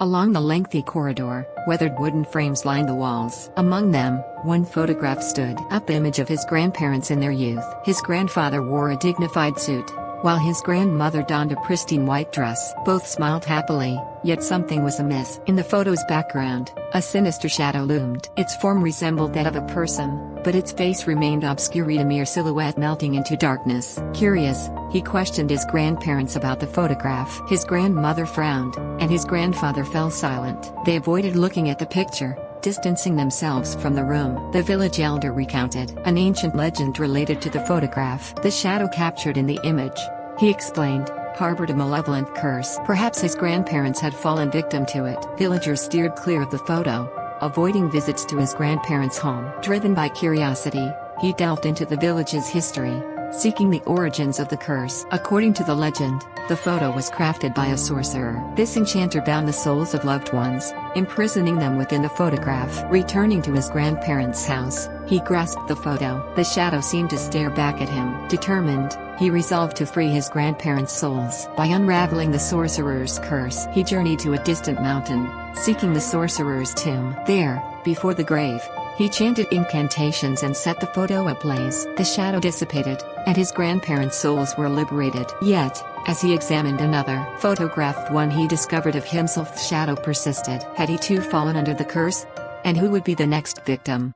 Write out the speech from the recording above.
Along the lengthy corridor, weathered wooden frames lined the walls. Among them, one photograph stood up, the image of his grandparents in their youth. His grandfather wore a dignified suit, while his grandmother donned a pristine white dress. Both smiled happily, yet something was amiss. In the photo's background, a sinister shadow loomed. Its form resembled that of a person, but its face remained obscure, a mere silhouette melting into darkness. Curious, he questioned his grandparents about the photograph. His grandmother frowned, and his grandfather fell silent. They avoided looking at the picture, distancing themselves from the room. The village elder recounted an ancient legend related to the photograph. The shadow captured in the image, he explained, harbored a malevolent curse. Perhaps his grandparents had fallen victim to it. Villagers steered clear of the photo, avoiding visits to his grandparents' home. Driven by curiosity, he delved into the village's history, seeking the origins of the curse. According to the legend, the photo was crafted by a sorcerer. This enchanter bound the souls of loved ones, imprisoning them within the photograph. Returning to his grandparents' house, he grasped the photo. The shadow seemed to stare back at him. Determined, he resolved to free his grandparents' souls. By unraveling the sorcerer's curse, he journeyed to a distant mountain, seeking the sorcerer's tomb. There, before the grave, he chanted incantations and set the photo ablaze. The shadow dissipated, and his grandparents' souls were liberated. Yet, as he examined another photograph, one he discovered of himself, the shadow persisted. Had he too fallen under the curse? And who would be the next victim?